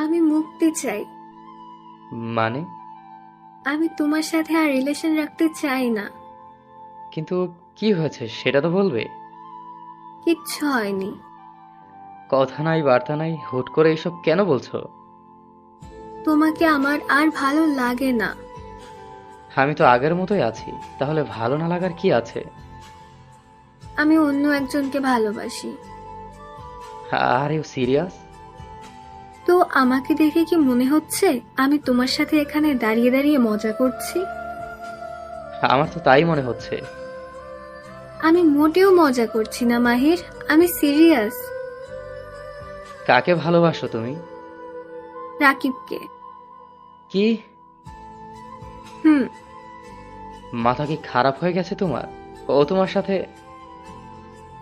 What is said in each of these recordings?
আমি মুক্তি চাই। মানে? আমি তোমার সাথে আর রিলেশন রাখতে চাই না। কিন্তু কি হয়েছে সেটা তো বলবে। কিচ্ছু হয়নি। কথা নাই বার্তা নাই, হুট করে এসব কেন বলছো? তোমাকে আমার আর ভালো লাগে না। আমি তো আগের মতোই আছি, তাহলে ভালো না লাগার কি আছে? আমি অন্য একজনকে ভালোবাসি। Are you serious? তো আমাকে দেখে কি মনে হচ্ছে আমি তোমার সাথে এখানে দাঁড়িয়ে দাঁড়িয়ে মজা করছি? আমার তো তাই মনে হচ্ছে। আমি মোটেও মজা করছি না মাহির, আমি সিরিয়াস। কাকে ভালোবাসো তুমি? রাকিবকে। কি? হুম। মাথা কি খারাপ হয়ে গেছে তোমার? ও তোমার সাথে?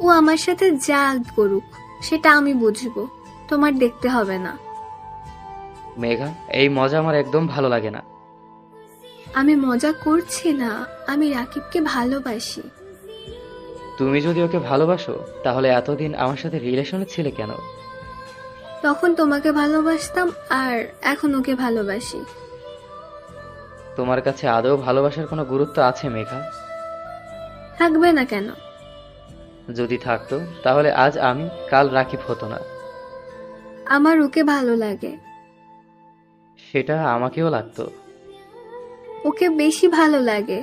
ও আমার সাথে যা করুক সেটা আমি বুঝবো, তোমার দেখতে হবে না। মেঘা, এই মজা আমার একদম ভালো লাগে না। আমি মজা করছি না, আমি রাকিবকে ভালোবাসি। তুমি যদি ওকে ভালোবাসো তাহলে এতদিন আমার সাথে রিলেশনে ছিলে কেন? তখন তোমাকে ভালোবাসতাম আর এখন ওকে ভালোবাসি। তোমার কাছে আদৌ ভালোবাসার কোনো গুরুত্ব আছে মেঘা? থাকবে না কেন? যদি থাকতো তাহলে আজ আমি, কাল রাকিব হতো না। আমার ওকে ভালো লাগে। সেটা আমাকেও লাগতো। ওকে বেশি ভালো লাগে।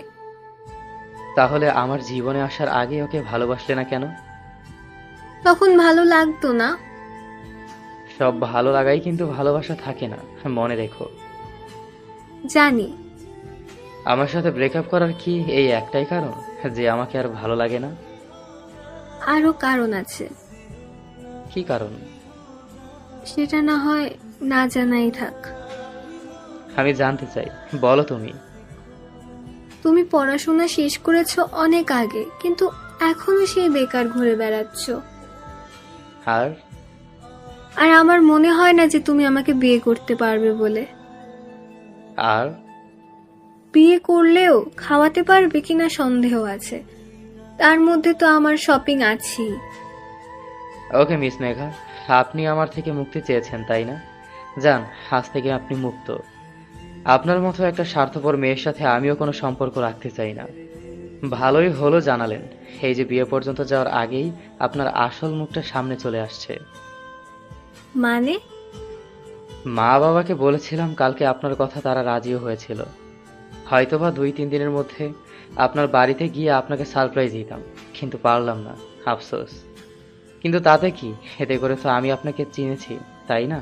তাহলে আমার জীবনে আসার আগে ওকে ভালোবাসলে না কেন? তখন ভালো লাগতো না। সব ভালো লাগাই কিন্তু ভালোবাসা থাকে না, মনে রেখো। জানি। আমার সাথে ব্রেকআপ করার কি এই একটাই কারণ, যে আমাকে আর ভালো লাগে না? আরো কারণ আছে। কি কারণ? সেটা না হয় না জানাই থাক। আমি জানতে চাই, বলো তুমি। তুমি পড়াশোনা শেষ করেছো অনেক আগে, কিন্তু এখনো সেই বেকার ঘুরে বেড়াচ্ছ। আর? আর আমার মনে হয় না যে তুমি আমাকে বিয়ে করতে পারবে বলে। আর? বিয়ে করলেও খাওয়াতে পারবে কিনা সন্দেহ আছে। তার মধ্যে তো আমার শপিং আছেই। ওকে মিস মেঘা, আপনি আমার থেকে মুক্তি চেয়েছেন তাই না? যান, আজ থেকে আপনি মুক্ত। আপনার মতো একটা স্বার্থপর মেয়ের সাথে আমিও কোনো সম্পর্ক রাখতে চাই না। ভালোই হলো জানালেন। এই যে বিয়ে পর্যন্ত যাওয়ার আগেই আপনার আসল মুখটা সামনে চলে আসছে। মানে? মা বাবাকে বলেছিলাম কালকে আপনার কথা, তারা রাজিও হয়েছিল। হয়তোবা 2-3 দিনের মধ্যে আপনার বাড়িতে গিয়ে আপনাকে সারপ্রাইজ দিতাম, কিন্তু পারলাম না। আফসোস। কিন্তু তাতে কি, এতে করে তো আমি আপনাকে চিনেছি, তাই না?